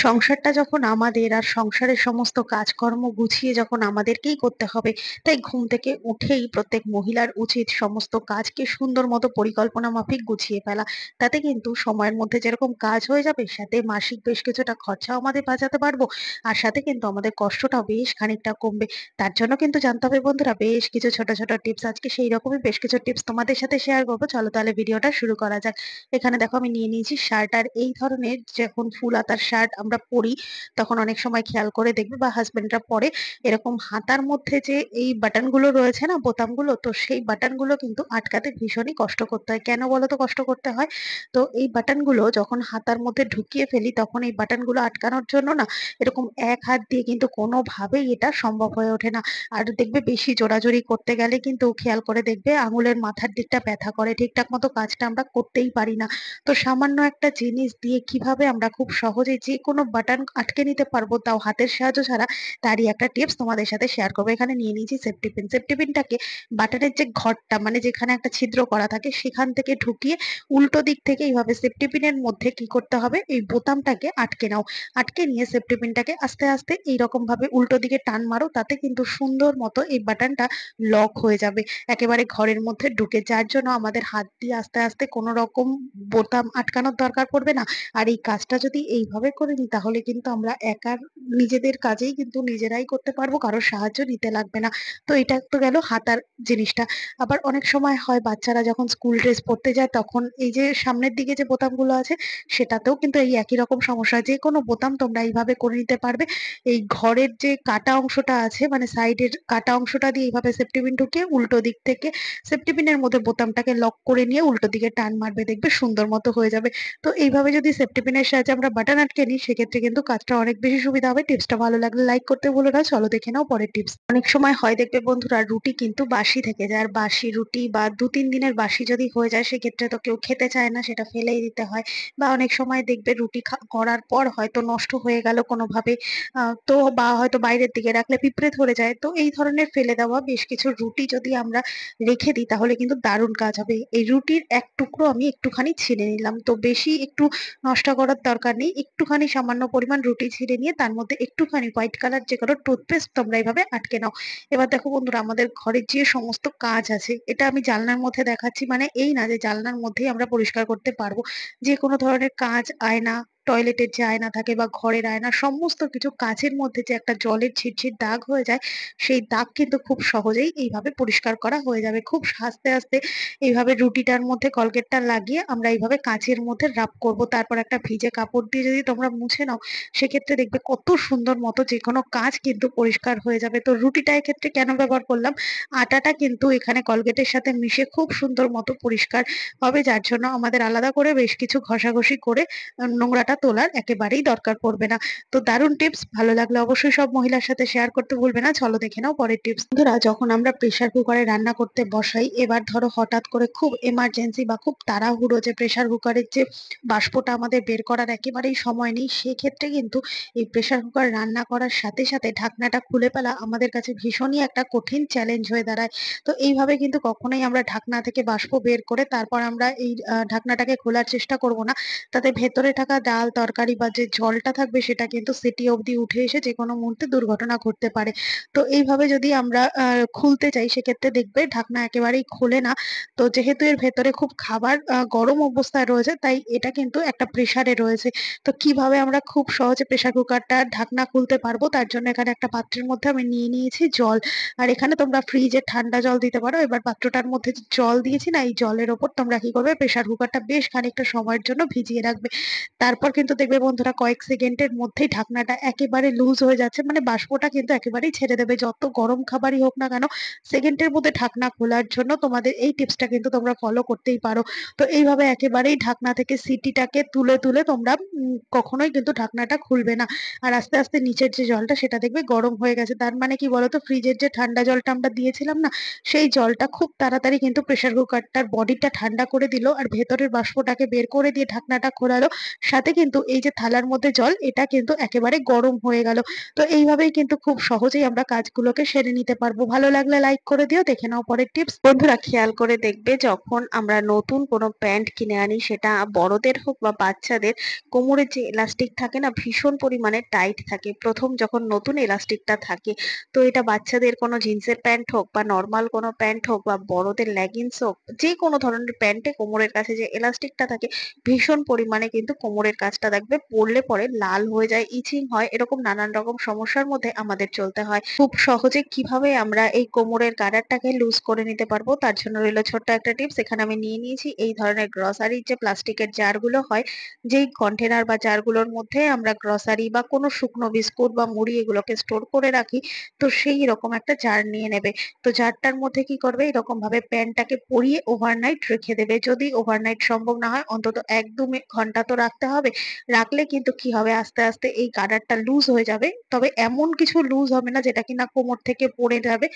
সংসারটা যখন আমাদের আর সংসারের সমস্ত কাজকর্ম গুছিয়ে যখন আমাদেরকেই করতে হবে, তাই ঘুম থেকে উঠেই প্রত্যেক মহিলার উচিত সমস্ত কাজকে সুন্দর মতো পরিকল্পনা মাফিক গুছিয়ে ফেলা। তাতে কিন্তু সময়ের মধ্যে যেরকম কাজ হয়ে যাবে, সাথে মাসিক বেশ কিছুটা খরচাও আমাদের বাঁচাতে পারবো। আর সাথে কিন্তু আমাদের কষ্টটাও বেশ খানিকটা কমবে। তার জন্য কিন্তু জানতে হবে বন্ধুরা, বেশ কিছু ছোট ছোট টিপস। আজকে সেই রকমই বেশ কিছু টিপস তোমাদের সাথে শেয়ার করবো। চলো তাহলে ভিডিওটা শুরু করা যাক। এখানে দেখো আমি নিয়ে নিয়েছি শার্ট। আর এই ধরনের যখন ফুল হাতার শার্ট আমরা পরি, তখন অনেক সময় খেয়াল করে দেখবে বা হাজবেন্ডরা পরে, এরকম হাতার মধ্যে যে এই বাটন গুলো রয়েছে না, বোতামগুলো, তো সেই বাটন গুলো কিন্তু আটকাতে ভীষণই কষ্ট করতে হয়। কেন বলো তো কষ্ট করতে হয়? তো এই বাটন গুলো যখন হাতার মধ্যে ঢুকিয়ে ফেলি, তখন এই বাটন গুলো আটকানোর জন্য না, এরকম এক হাত দিয়ে কিন্তু কোনোভাবেই এটা সম্ভব হয়ে ওঠে না। আর দেখবে বেশি জোরাজুরি করতে গেলে কিন্তু খেয়াল করে দেখবে আঙুলের মাথার দিকটা ব্যথা করে, ঠিকঠাক মতো কাজটা আমরা করতেই পারি না। তো সামান্য একটা জিনিস দিয়ে কিভাবে আমরা খুব সহজে যে কোনো বাটন আটকে নিতে পারবো, তাও হাতের সাহায্য ছাড়া, তারই একটা টিপস তোমাদের সাথে শেয়ার করবো। এখানে নিয়ে নিয়েছি সেফটি পিন। সেফটি পিনটাকে বাটনের যে ঘরটা, মানে যেখানে একটা ছিদ্র করা থাকে, সেখান থেকে ঢুকিয়ে উল্টো দিক থেকে এইভাবে সেফটি পিনের মধ্যে কি করতে হবে, এই বোতামটাকে আটকে নাও। আটকে নিয়ে সেফটি পিনটাকে আস্তে আস্তে এইরকম ভাবে উল্টো দিকে টান মারো, তাতে কিন্তু সুন্দর মতো এই বাটনটা লক হয়ে যাবে একেবারে ঘরের মধ্যে ঢুকে, যার জন্য আমাদের হাত দিয়ে আস্তে আস্তে কোনো রকম বোতাম আটকানোর দরকার পড়বে না। আর এই কাজটা যদি এইভাবে করে নিই, তাহলে কিন্তু আমরা একার নিজেদের কাজেই কিন্তু নিজেরাই করতে পারবো, কারোর সাহায্য নিতে লাগবে না। তো এটা তো গেল হাতার জিনিসটা। আবার অনেক সময় হয় বাচ্চারা যখন স্কুল ড্রেস পরতে যায়, তখন এই যে সামনের দিকে যে বোতামগুলো আছে, সেটাতেও কিন্তু এই একই রকম সমস্যা। যে কোনো বোতাম তোমরা এইভাবে করে নিতে পারবে। এই ঘরের যে কাটা অংশটা আছে, মানে সাইডের কাটা অংশটা দিয়ে এইভাবে সেফটি পিন ঢুকিয়ে উল্টো দিক থেকে সেফটি পিনের মধ্যে বোতামটাকে লক করে নিয়ে উল্টো দিকে টান মারবে, দেখবে সুন্দর মতো হয়ে যাবে। তো এইভাবে যদি সেফটি পিনের সাহায্যে আমরা বাটন আটকে নিই, সেক্ষেত্রে কিন্তু কাজটা অনেক বেশি সুবিধা হবে। টিপসটা ভালো লাগলে লাইক করতে ভুলো না। চলো দেখে নাও পরের টিপস। অনেক সময় হয় দেখবে বন্ধুরা, রুটি কিন্তু বাসি থেকে যায়। আর বাসি রুটি বা ২-৩ দিনের বাসি যদি হয়ে যায়, সেক্ষেত্রে তো কেউ খেতে চায় না, সেটা ফেলেই দিতে হয়। বা অনেক সময় দেখবে রুটি করার পর হয়তো নষ্ট হয়ে গেল কোনোভাবে, তো বা হয়তো বাইরের দিকে রাখলে পিঁপড়ে ধরে যায়। তো এই ধরনের ফেলে দেওয়া বেশ কিছু রুটি যদি আমরা রেখে দিই, তাহলে কিন্তু দারুণ কাজ হবে। এই রুটির এক টুকরো আমি একটুখানি ছিঁড়ে নিলাম। তো বেশি একটু নষ্ট করার দরকার নেই। একটুখানি সামান্য পরিমাণ রুটি ছিঁড়ে নিয়ে তার মধ্যে একটুখানি হোয়াইট কালার যে কোনো টুথপেস্ট তোমরা এইভাবে আটকে নাও। এবার দেখো বন্ধুরা, আমাদের ঘরের যে সমস্ত কাজ আছে, এটা আমি জানলার মধ্যে দেখাচ্ছি, মানে এই না যে জানলার মধ্যেই আমরা পরিষ্কার করতে পারবো। যে কোনো ধরনের কাজ, আয়না, টয়লেটের যে আয়না থাকে বা ঘরের আয়না, সমস্ত কিছু কাচের মধ্যে যে একটা জলের ছিটছিট দাগ হয়ে যায়, সেই দাগ কিন্তু খুব সহজেই এইভাবে পরিষ্কার করা হয়ে যাবে। খুব আস্তে আস্তে এইভাবে রুটিটার মধ্যে কলগেটটা লাগিয়ে আমরা এইভাবে কাঁচের মধ্যে রাব করব। তারপর একটা ভিজে কাপড় দিয়ে যদি তোমরা মুছে নাও, সেক্ষেত্রে দেখবে কত সুন্দর মতো যে কোনো কাজ কিন্তু পরিষ্কার হয়ে যাবে। তো রুটিটা এক্ষেত্রে কেন ব্যবহার করলাম, আটাটা কিন্তু এখানে কলগেটের সাথে মিশে খুব সুন্দর মতো পরিষ্কার হবে, যার জন্য আমাদের আলাদা করে বেশ কিছু ঘষাঘষি করে নোংরাটা তোলার একেবারেই দরকার পড়বে না। তো দারুণ টিপস, ভালো লাগলে অবশ্যই সব মহিলার সাথে শেয়ার করতে ভুলবে না। চলো দেখে নাও পরের টিপস। বন্ধুরা, যখন আমরা প্রেসার কুকারে রান্না করতে বসাই, এবার ধরো হঠাৎ করে খুব এমার্জেন্সি বা খুব তাড়াহুড়ো, যে প্রেসার কুকারের যে বাষ্পটা আমাদের বের করার একেবারেই সময় নেই, সেক্ষেত্রে কিন্তু এই প্রেসার কুকার রান্না করার সাথে সাথে ঢাকনাটা খুলে ফেলা আমাদের কাছে ভীষণই একটা কঠিন চ্যালেঞ্জ হয়ে দাঁড়ায়। তো এইভাবে কিন্তু কখনোই আমরা ঢাকনা থেকে বাষ্প বের করে তারপর আমরা এই ঢাকনাটাকে খোলার চেষ্টা করব না। তাতে ভেতরে থাকা ডাল তরকারি বা যে জলটা থাকবে, সেটা কিন্তু সিটি অবধি উঠে এসে যে কোনো মুহূর্তে দুর্ঘটনা ঘটতে পারে। তো এইভাবে যদি আমরা খুলতে চাই, সেক্ষেত্রে দেখবে ঢাকনা একেবারেই খোলে না। তো যেহেতু এর ভেতরে খুব খাবার গরম অবস্থায় রয়েছে, তাই এটা কিন্তু একটা প্রেসারে রয়েছে। তো কিভাবে আমরা খুব সহজে প্রেসার কুকারটা ঢাকনা খুলতে পারবো, তার জন্য এখানে একটা পাত্রের মধ্যে আমি নিয়ে নিয়েছি জল। আর এখানে তোমরা ফ্রিজের ঠান্ডা জল দিতে পারো। এবার পাত্রটার মধ্যে যে জল দিয়েছি না, এই জলের ওপর তোমরা কি করবে, প্রেসার কুকারটা বেশ খানিকটা সময়ের জন্য ভিজিয়ে রাখবে। তারপর কিন্তু দেখবে বন্ধুরা, কয়েক সেকেন্ডের মধ্যেই ঢাকনাটা একেবারে লুজ হয়ে যাচ্ছে, মানে বাষ্পটা কিন্তু একেবারেই ছেড়ে দেবে। যত গরম খাবারই হোক না কেন, সেকেন্ডের মধ্যে ঢাকনা খোলার জন্য তোমাদের এই টিপসটা কিন্তু তোমরা ফলো করতেই পারো। তো এইভাবে একেবারেই ঢাকনা থেকে সিটিটাকে তুলে তুলে তোমরা কখনোই কিন্তু ঢাকনাটা খুলবে না। আর আস্তে আস্তে নিচের যে জলটা, সেটা দেখবে গরম হয়ে গেছে। তার মানে কি বলতো, ফ্রিজের যে ঠান্ডা জলটা আমরা দিয়েছিলাম না, সেই জলটা খুব তাড়াতাড়ি কিন্তু প্রেসার কুকারটার বডিটা ঠান্ডা করে দিল, আর ভেতরের বাষ্পটাকে বের করে দিয়ে ঢাকনাটা খোলালো। সাথে কিন্তু এই যে থালার মধ্যে জল, এটা কিন্তু একেবারে গরম হয়ে গেল। তো এইভাবেই কিন্তু খুব সহজেই আমরা কাজগুলোকে সেরে নিতে পারবো। ভালো লাগলে লাইক করে দিও। দেখে নাও পরের টিপস। বন্ধুরা খেয়াল করে দেখবে, যখন আমরা নতুন কোনো প্যান্ট কিনে আনি, সেটা বড়দের হোক বা বাচ্চাদের, কোমরের যে এলাস্টিক থাকে না, ভীষণ পরিমাণে টাইট থাকে প্রথম যখন নতুন এলাস্টিকটা থাকে। তো এটা বাচ্চাদের কোনো জিন্সের প্যান্ট হোক বা নর্মাল কোনো প্যান্ট হোক বা বড়দের লেগিংস হোক, যে কোনো ধরনের প্যান্টে কোমরের কাছে যে এলাস্টিকটা থাকে, ভীষণ পরিমাণে কিন্তু কোমরের কাছটা দেখবে পড়লে পরে লাল হয়ে যায়, ইচিং হয়, এরকম নানান রকম সমস্যার মধ্যে আমাদের চলতে হয়। খুব সহজে কিভাবে আমরা এই কোমরের গার্ডারটাকে লুজ করে নিতে পারবো, তার জন্য রইলো ছোট্ট একটা টিপস। এখানে আমি নিয়ে নিয়েছি এই ধরনের গ্রসারির যে প্লাস্টিকের জারগুলো হয়, যেই কন্টেনার বা জারগুলোর মধ্যে আমরা গ্রসারি বা কোনো শুকনো বিস্কুট বা মুড়ি এগুলোকে স্টোর করে রাখি, তো সেই রকম একটা জার নিয়ে নেবে। তো জারটার মধ্যে কি করবে, এরকম ভাবে প্যানটাকে পরিয়ে ওভারনাইট রেখে দেবে। যদি ওভারনাইট সম্ভব না হয়, অন্তত 1-2 ঘন্টা তো রাখতে হবে। রাখলে কিন্তু কি হবে, আস্তে আস্তে এই গার্ডারটা লুজ হয়ে যাবে। তবে এমন কিছু লুজ হবে না যেটা কিনা কোমর থেকে পড়ে যাবে,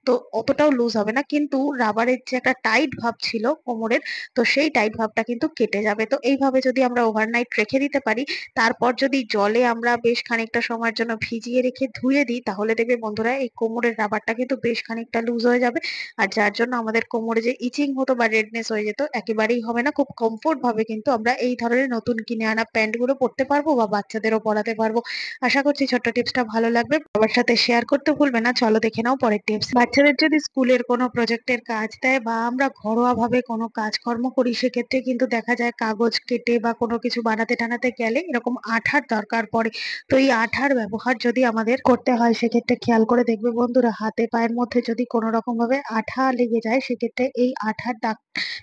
তো অতটাও লুজ হবে না, কিন্তু রাবারের যে একটা টাইট ভাব ছিল কোমরের, তো সেই টাইট ভাবটা কিন্তু কেটে যাবে। তো এইভাবে যদি আমরা ওভারনাইট রেখে দিতে পারি, তারপর যদি জলে আমরা বেশ খানিকটা সময়ের জন্য ভিজিয়ে রেখে ধুয়ে দিই, তাহলে দেখবে বন্ধুরা এই কোমরের রাবারটা কিন্তু বেশ খানিকটা লুজ হয়ে যাবে। আর যার জন্য আমাদের কোমরে যে ইচিং হতো বা রেডনেস হয়ে যেত, একেবারেই হবে না। খুব কমফোর্ট ভাবে কিন্তু আমরা এই ধরনের নতুন কিনে আনা প্যান্ট গুলো পরতে পারবো বা বাচ্চাদেরও পরাতে পারবো। আশা করছি ছোট্ট টিপসটা ভালো লাগবে, সবার সাথে শেয়ার করতে ভুলবে না। চলো দেখে নাও পরের টিপস। বাচ্চাদের যদি স্কুলের কোনো প্রজেক্টের কাজ দেয় বা আমরা ঘরোয়া ভাবে কোনো কাজকর্ম করি, সেক্ষেত্রে কিন্তু দেখা যায় কাগজ কেটে বা কোনো কিছু বানাতে টানাতে গেলে এরকম আঠার দরকার পড়ে। তো এই আঠার ব্যবহার যদি আমাদের করতে হয়, সেক্ষেত্রে খেয়াল করে দেখবে বন্ধুরা, হাতে পায়ের মধ্যে যদি কোনো রকম ভাবে আঠা লেগে যায়, সেক্ষেত্রে এই আঠার দাগ,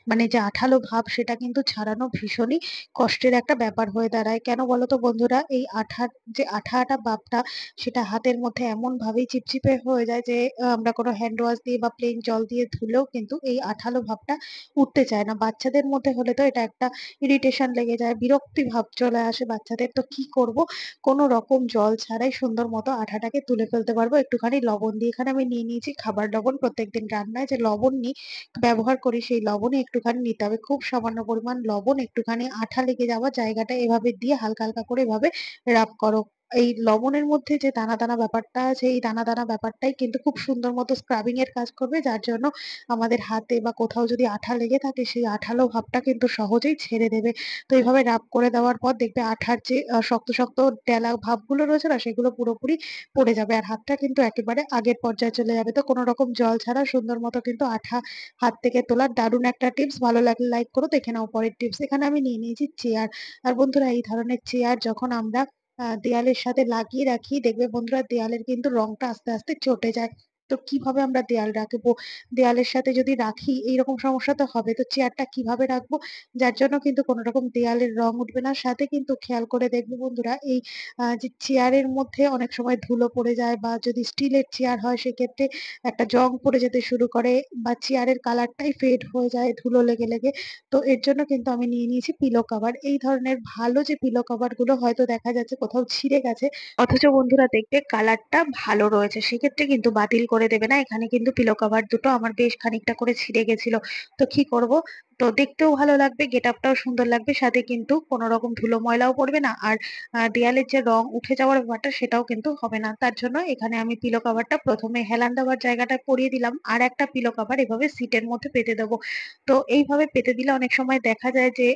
মানে যে আঠালো ভাব, সেটা কিন্তু ছাড়ানো ভীষণই কষ্টের একটা ব্যাপার হয়ে দাঁড়ায়। কেন বলো তো বন্ধুরা, এই আঠার যে আঠা আঠা ভাবটা, সেটা হাতের মধ্যে এমন ভাবেই চিপচিপে হয়ে যায় যে আমরা কোনো হ্যান্ড ওয়াশ দিয়ে বা প্লেন জল দিয়ে ধুলেও কিন্তু এই আঠালো ভাবটা উঠতে চায় না। বাচ্চাদের মধ্যে হলে তো এটা একটা ইরিটেশন লেগে যায়, বিরক্তি ভাব চলে আসে বাচ্চাদের। তো কি করব, কোনো রকম জল ছাড়াই সুন্দর মতো আঠাটাকে তুলে ফেলতে পারবো একটুখানি লবণ দিয়ে। এখানে আমি নিয়ে নিয়েছি খাবার লবণ। প্রত্যেকদিন রান্নায় যে লবণ নিই, ব্যবহার করি, সেই লবণই একটুখানি নিতে হবে, খুব সামান্য পরিমাণ লবণ। একটুখানি আঠা লেগে যাওয়া জায়গাটা এভাবে দিয়ে হালকা হালকা করে এভাবে রাব করো। এই লবণের মধ্যে যে দানা দানা ব্যাপারটা আছে, এই দানা দানা ব্যাপারটাই কিন্তু খুব সুন্দর মতো স্ক্রাবিং এর কাজ করবে, যার জন্য আমাদের হাতে বা কোথাও যদি আঠা লেগে থাকে, সেই আঠালো ভাবটা কিন্তু সহজেই ছেড়ে দেবে। তো এইভাবে রাব করে দেওয়ার পর দেখবে আঠার যে শক্ত শক্ত ডেলা ভাবগুলো রয়েছে না, সেগুলো পুরোপুরি পড়ে যাবে, আর হাতটা কিন্তু একেবারে আগের পর্যায়ে চলে যাবে। তো কোনো রকম জল ছাড়া সুন্দর মতো কিন্তু আঠা হাত থেকে তোলার দারুণ একটা টিপস। ভালো লাগলে লাইক করো। দেখে নাও পরের টিপস। এখানে আমি নিয়ে নিয়েছি চেয়ার। আর বন্ধুরা, এই ধরনের চেয়ার যখন আমরা দেয়ালের সাথে লাগিয়ে রাখি, দেখবে বন্ধুরা দেয়ালের কিন্তু রংটা আস্তে আস্তে চটে যায়। তো কিভাবে আমরা দেয়াল রাখবো, দেয়ালের সাথে যদি রাখি এইরকম সমস্যা তো হবে। তো চেয়ারটা কিভাবে রাখবো, যার জন্য কিন্তু কোনো রকম দেয়ালের রং উঠবে না। সাথে কিন্তু খেয়াল করে দেখবে বন্ধুরা, এই যে চেয়ারের মধ্যে অনেক সময় ধুলো পড়ে যায়, বা যদি স্টিলের চেয়ার হয়, সেক্ষেত্রে একটা জং পড়ে যেতে শুরু করে, বা চেয়ারের কালারটাই ফেড হয়ে যায় ধুলো লেগে লেগে। তো এর জন্য কিন্তু আমি নিয়ে নিয়েছি পিলো কভার। এই ধরনের ভালো যে পিলো কভার গুলো হয়তো দেখা যাচ্ছে কোথাও ছিঁড়ে গেছে, অথচ বন্ধুরা দেখবে কালারটা ভালো রয়েছে, সেক্ষেত্রে কিন্তু বাতিল করে দেবে না। এখানে কিন্তু পিলো কভার দুটো আমার বেশ খানিকটা করে ছিঁড়ে গেছিল। তো কি করব, তো দেখতেও ভালো লাগবে, গেট আপটাও সুন্দর লাগবে, সাথে কিন্তু কোনো রকম ধুলো ময়লাও পড়বে না। আর দেয়ালের যে রং উঠে যাওয়ার ব্যাপারটা, সেটাও কিন্তু হবে না। তার জন্য এখানে আমি পিলো কভারটা প্রথমে হেলান দেওয়ার জায়গাটা পরিয়ে দিলাম, আর একটা পিলো কভার এভাবে সিটের মধ্যে পেতে দেবো। তো এইভাবে পেতে দিলে অনেক সময় দেখা যায় যে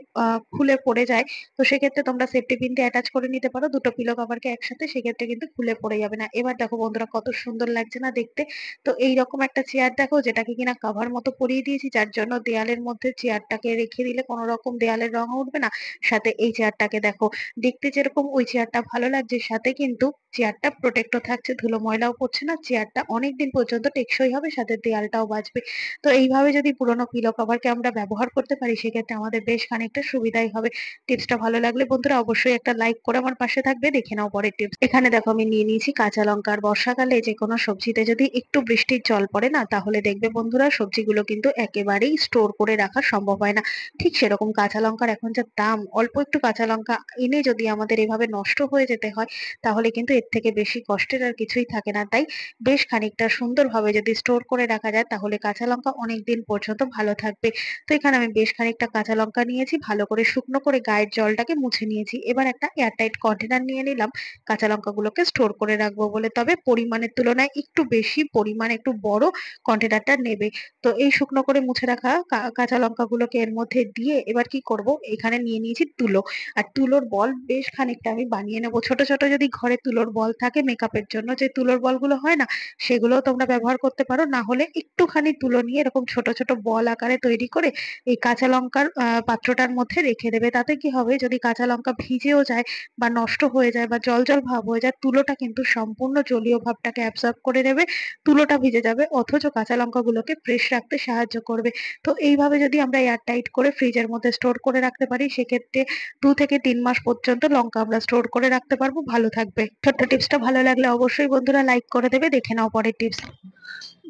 খুলে পড়ে যায়। তো সেক্ষেত্রে তোমরা সেফটি পিন দিয়ে অ্যাটাচ করে নিতে পারো দুটো পিলো কভারকে একসাথে, সেক্ষেত্রে কিন্তু খুলে পড়ে যাবে না। এবার দেখো বন্ধুরা, কত সুন্দর লাগছে না দেখতে। তো এইরকম একটা চেয়ার দেখো, যেটাকে কিনা কাভার মতো পরিয়ে দিয়েছি, যার জন্য দেয়ালের মধ্যে চেয়ারটাকে রেখে দিলে কোনো রকম দেয়ালের রং উঠবে না। সাথে এই চেয়ারটাকে দেখো, দেখতে যেরকম ওই চেয়ারটা ভালো লাগছে, সাথে কিন্তু চেয়ারটা প্রোটেক্টও থাকছে, ধুলো ময়লাও পড়ছে না, চেয়ারটা অনেকদিন পর্যন্ত টেকসই হবে, সাথে দেয়ালটাও বাঁচবে। তো এইভাবে যদি পুরোনো পিলো কভারকে আমরা ব্যবহার করতে পারি, সেক্ষেত্রে আমাদের বেশ খানিকটা সুবিধাই হবে। টিপসটা ভালো লাগলে বন্ধুরা অবশ্যই একটা লাইক করে আমার পাশে থাকবে। দেখে নাও পরের টিপস। এখানে দেখো আমি নিয়ে নিয়েছি কাঁচা লঙ্কা। আর বর্ষাকালে যে কোনো সবজিতে যদি একটু বৃষ্টির জল পড়ে না, তাহলে দেখবে বন্ধুরা সবজিগুলো কিন্তু একেবারেই স্টোর করে রাখা সম্ভব হয় না। ঠিক সেরকম কাঁচা লঙ্কার এখন যা দাম, অল্প একটু কাঁচা লঙ্কা এনে যদি আমাদের এভাবে নষ্ট হয়ে যেতে হয়, তাহলে কিন্তু এর থেকে বেশি কষ্টের আর কিছুই থাকে না। তাই বেশ খানিকটা সুন্দরভাবে যদি স্টোর করে রাখা যায় তাহলে কাঁচা লঙ্কা অনেকদিন পর্যন্ত ভালো থাকবে। তো এখানে আমি বেশ খানিকটা কাঁচা লঙ্কা নিয়েছি, ভালো করে শুকনো করে গায়ের জলটাকে মুছে নিয়েছি। এবার একটা এয়ারটাইট কন্টেনার নিয়ে নিলাম কাঁচা লঙ্কাগুলোকে স্টোর করে রাখবো বলে। তবে পরিমাণের তুলনায় একটু বেশি পরিমাণ, একটু বড় কন্টেনারটা নেবে। তো এই শুকনো করে মুছে রাখা কাঁচা লঙ্কাগুলোকে এর মধ্যে দিয়ে এবার কি করব, এখানে নিয়ে নিয়েছি তুলো। আর তুলোর বল বেশ খানিকটা আমি বানিয়ে নেবো। ছোট ছোট যদি ঘরে তুলোর বল থাকে মেকআপের জন্য, যে তুলোর বলগুলো হয় না, সেগুলোও তোমরা ব্যবহার করতে পারো। না হলে একটুখানি তুলো নিয়ে এরকম ছোট ছোট বল আকারে তৈরি করে এই কাঁচা লঙ্কার পাত্রটার মধ্যে রেখে দেবে। তাতে কি হবে, যদি কাঁচা লঙ্কা ভিজেও যায় বা নষ্ট হয়ে যায় বা জল জল ভাব হয়ে যায়, তুলোটা কিন্তু সম্পূর্ণ জলীয় ভাবটাকে অ্যাবসর্ব করে নেবে। তুলোটা ভিজে যাবে অথচ কাঁচা লঙ্কাগুলোকে ফ্রেশ রাখতে সাহায্য করবে। তো এইভাবে যদি আমরা এয়ার টাইট করে ফ্রিজের মধ্যে স্টোর করে রাখতে পারি, সেক্ষেত্রে 2 থেকে 3 মাস পর্যন্ত লঙ্কা আমরা স্টোর করে রাখতে পারবো, ভালো থাকবে। ছোট্ট টিপসটা ভালো লাগলে অবশ্যই বন্ধুরা লাইক করে দেবে। দেখে নাও পরের টিপস।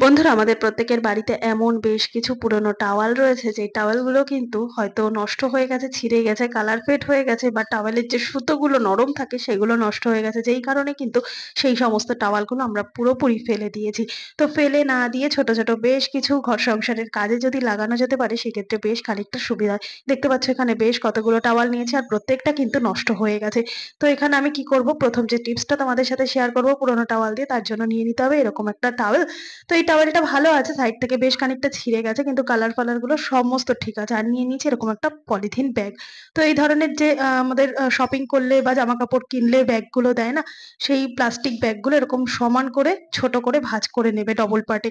বন্ধুরা, আমাদের প্রত্যেকের বাড়িতে এমন বেশ কিছু পুরনো টাওয়াল রয়েছে, যে টাওয়ালগুলো কিন্তু হয়তো নষ্ট হয়ে গেছে, ছিঁড়ে গেছে, কালার ফেড হয়ে গেছে, বা টাওয়ালের যে সুতোগুলো নরম থাকে সেগুলো নষ্ট হয়ে গেছে, যেই কারণে কিন্তু সেই সমস্ত টাওয়ালগুলো আমরা পুরোপুরি ফেলে দিয়েছি। তো ফেলে না দিয়ে ছোট ছোট বেশ কিছু ঘর সংসারের কাজে যদি লাগানো যেতে পারে, সেক্ষেত্রে বেশ খানিকটা সুবিধা হয়। দেখতে পাচ্ছ এখানে বেশ কতগুলো টাওয়াল নিয়েছি, আর প্রত্যেকটা কিন্তু নষ্ট হয়ে গেছে। তো এখানে আমি কি করব, প্রথম যে টিপসটা তোমাদের সাথে শেয়ার করব পুরোনো টাওয়াল দিয়ে, তার জন্য নিয়ে নিতে হবে এরকম একটা টাওয়াল। তো এই টাওয়েলটা ভালো আছে, সাইড থেকে বেশ খানিকটা ছিঁড়ে গেছে, কিন্তু কালার ফালার গুলো সমস্ত ঠিক আছে। আর নিয়ে নিয়েছি এরকম একটা পলিথিন ব্যাগ। তো এই ধরনের যে আমাদের শপিং করলে বা জামা কাপড় কিনলে ব্যাগ গুলো দেয় না, সেই প্লাস্টিক ব্যাগ গুলো এরকম সমান করে ছোট করে ভাঁজ করে নেবে ডবল পার্টে।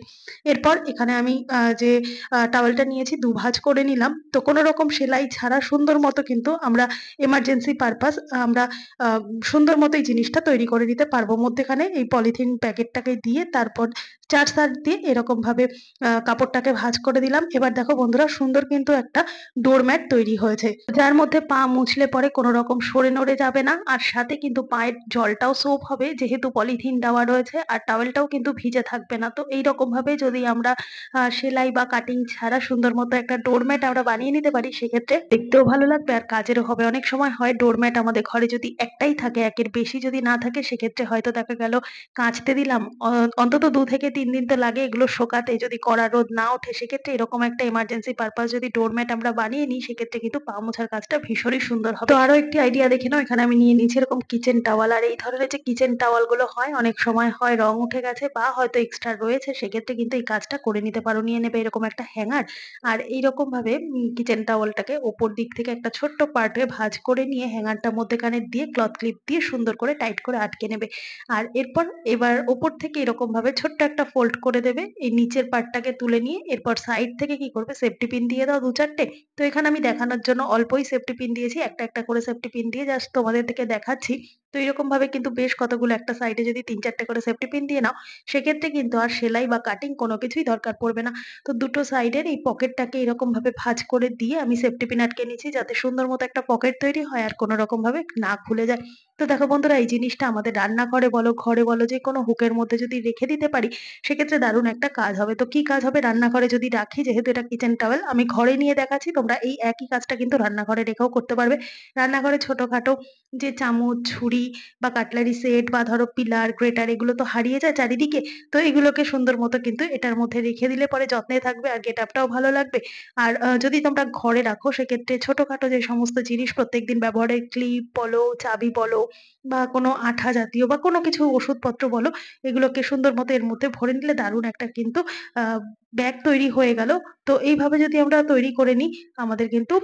এরপর এখানে আমি যে টাওয়েলটা নিয়েছি ভাঁজ করে নিলাম। তো কোনো রকম সেলাই ছাড়া সুন্দর মতো কিন্তু আমরা এমার্জেন্সি পারপাস আমরা আহ, সুন্দর মতো এই জিনিসটা তৈরি করে নিতে পারবো। মধ্যেখানে এই পলিথিন প্যাকেটটাকে দিয়ে তারপর 4 সাইড দিয়ে এরকম ভাবে কাপড়টাকে ভাঁজ করে দিলাম। এবার দেখো বন্ধুরা, সুন্দর কিন্তু একটা ডোরম্যাট তৈরি হয়েছে, যার মধ্যে পা মুছলে পরে কোনো রকম সরে নড়ে যাবে না, আর সাথে কিন্তু পায়ের জলটাও সোপ হবে, যেহেতু পলিথিন দেওয়া রয়েছে, আর টাওয়েলটাও কিন্তু ভিজে থাকবে না। তো এইরকম ভাবে যদি আমরা সেলাই বা কাটিং ছাড়া সুন্দর মতো একটা ডোরম্যাট আমরা বানিয়ে নিতে পারি, সেক্ষেত্রে দেখতেও ভালো লাগবে আর কাজেরও হবে। অনেক সময় হয় ডোরম্যাট আমাদের ঘরে যদি একটাই থাকে, একের বেশি যদি না থাকে, সেক্ষেত্রে হয়তো দেখা গেল কাচতে দিলাম, অন্তত 2 থেকে 3 দিন তো লাগে এগুলো শোকাতে, যদি কড়া রোদ না ওঠে। সেক্ষেত্রে এরকম একটা এমার্জেন্সি পারপাস যদি ডোরম্যাট আমরা বানিয়ে নিই, সেক্ষেত্রে কিন্তু পা মোছার কাজটা ভীষণই সুন্দর হবে। তো আরো একটি আইডিয়া দেখে নাও, এখানে আমি নিয়ে নিয়েছি এরকম কিচেন টাওয়াল। আর এই ধরনের যে কিচেন টাওয়াল গুলো হয়, অনেক সময় হয় রং উঠে গেছে বা হয়তো এক্সট্রা রয়েছে, সেক্ষেত্রে কিন্তু এই কাজটা করে নিতে পারো। নিয়ে নেবে এরকম একটা হ্যাঙ্গার, আর এইরকম ভাবে কিচেন টাওয়ালটাকে ওপর দিক থেকে একটা ছোট্ট পার্টে ভাঁজ করে নিয়ে হ্যাঙ্গারটা মধ্যেখানে দিয়ে ক্লথ ক্লিপ দিয়ে সুন্দর করে টাইট করে আটকে নেবে। আর এরপর এবার ওপর থেকে এরকম ভাবে ছোট্ট একটা ফোল্ড করে দেবে, এই নিচের পার্টটাকে তুলে নিয়ে এরপর সাইড থেকে কি করবে, সেফটি পিন দিয়ে দাও 2-4টে। তো এখানে আমি দেখানোর জন্য অল্পই সেফটি পিন দিয়েছি, একটা একটা করে সেফটি পিন দিয়ে জাস্ট তোমাদের থেকে দেখাচ্ছি। তো এরকম ভাবে কিন্তু বেশ কতগুলো, একটা সাইডে যদি 3-4টে করে সেফটি পিন দিয়ে নাও, সেক্ষেত্রে কিন্তু আর সেলাই বা কাটিং কোনো কিছুই দরকার পড়বে না। তো দুটো সাইডের এই পকেটটাকে এরকম ভাবে ভাঁজ করে দিয়ে আমি সেফটি পিন আটকে নিচ্ছি, যাতে সুন্দর মতো একটা পকেট তৈরি হয় আর কোনো রকম ভাবে না খুলে যায়। তো দেখো বন্ধুরা, এই জিনিসটা আমাদের রান্নাঘরে বলো, ঘরে বলো, যে কোনো হুকের মধ্যে যদি রেখে দিতে পারি, সেক্ষেত্রে দারুণ একটা কাজ হবে। তো কি কাজ হবে, রান্নাঘরে যদি রাখি, যেহেতু এটা কিচেন টাওয়েল আমি ঘরে নিয়ে দেখাচ্ছি, তোমরা এই একই কাজটা কিন্তু রান্নাঘরে রেখেও করতে পারবে। রান্নাঘরে ছোটখাটো যে চামচ, ছুরি বা কাটলারি সেট বা ধরো পিলার, গ্রেটার, এগুলো তো হারিয়ে যায় চারিদিকে। তো এগুলোকে সুন্দর মতো কিন্তু এটার মধ্যে রেখে দিলে পরে যত্নে থাকবে, আর গেট আপটাও ভালো লাগবে। আর যদি তোমরা ঘরে রাখো, সেক্ষেত্রে ছোটখাটো যে সমস্ত জিনিস প্রত্যেকদিন ব্যবহারের, ক্লিপ বলো, চাবি বলো, বা কোনো আঠা জাতীয় বা কোনো কিছু ওষুধপত্র বলো, এগুলোকে সুন্দর মতো এর মধ্যে ভরে নিলে দারুণ একটা কিন্তু ব্যাগ তৈরি হয়ে গেল। তো এইভাবে যদি আমরা তৈরি করে নিই, আমাদের কিন্তু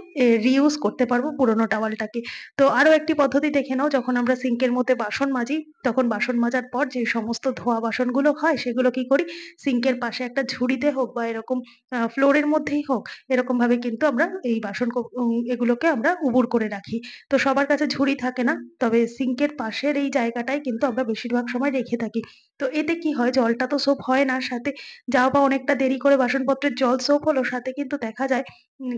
রিইউজ করতে পারবো পুরোনো টাওয়ালটাকে। তো আরো একটি পদ্ধতি দেখে নাও, যখন আমরা সিঙ্কের মধ্যে বাসন মাজি, তখন বাসন মাজার পর যে সমস্ত ধোয়া বাসনগুলো হয়, সেগুলো কি করি, সিঙ্কের পাশে একটা ঝুড়িতে হোক বা এরকম ফ্লোরের মধ্যেই হোক, এরকম ভাবে কিন্তু আমরা এই এগুলোকে আমরা উবুড় করে রাখি। তো সবার কাছে ঝুড়ি থাকে না, তবে সিঙ্কের পাশের এই জায়গাটাই কিন্তু আমরা বেশিরভাগ সময় রেখে থাকি। তো এতে কি হয়, জলটা তো সোপ হয় না, সাথে যাও বা অনেকটা দেরি করে বাসনপত্রের জল সোপ হলো, সাথে কিন্তু দেখা যায়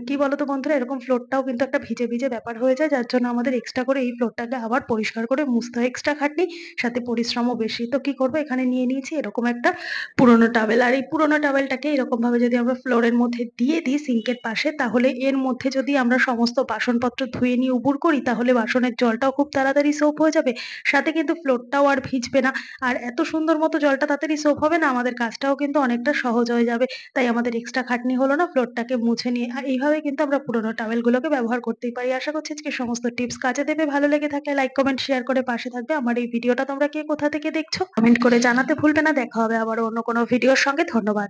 কি বলতো বন্ধুরা, এরকম ফ্লোরটাও কিন্তু একটা ভিজে, ভিজে ব্যাপার হয়ে যায়। যার জন্য আমাদের এক্সট্রা করে এই ফ্লোরটাকে আবার পরিষ্কার করে মুছতে হয়। এক্সট্রা খাটনি, সাথে পরিশ্রমও বেশি। তো কি করব, এখানে নিয়ে নিয়েছি এরকম একটা পুরোনো টাওয়েল। আর এই পুরোনো টাওয়েলটাকে এরকমভাবে যদি আমরা ফ্লোরের মধ্যে দিয়ে দিই সিঙ্কের পাশে, তাহলে এর মধ্যে যদি আমরা সমস্ত বাসনপত্র ধুয়ে নিয়ে উপুড় করি, তাহলে বাসনের জলটাও খুব তাড়াতাড়ি সোপ হয়ে যাবে। সাথে কিন্তু ফ্লোরটাও আর ভিজবে না। আর এত সুন্দর মতো জলটা তাড়াতাড়ি সোপ হবে না, আমাদের কাজটাও কিন্তু অনেকটা সহজ হয়ে যাবে। তাই আমাদের এক্সট্রা খাটনি হলো না, ফ্লোরটাকে মুছে নিয়ে। আর এইভাবে কিন্তু আমরা পুরোনো টাওয়েলগুলোকে ব্যবহার করতেই পারি। আশা করছি আজকের সমস্ত টিপস কাজে দেবে। ভালো লেগে থাকলে লাইক, কমেন্ট, শেয়ার করে পাশে থাকবে। আমার এই ভিডিওটা তোমরা কে কোথা থেকে দেখছো কমেন্ট করে জানাতে ভুলবে না। দেখা হবে আবারও অন্য কোনো ভিডিওর সঙ্গে। ধন্যবাদ।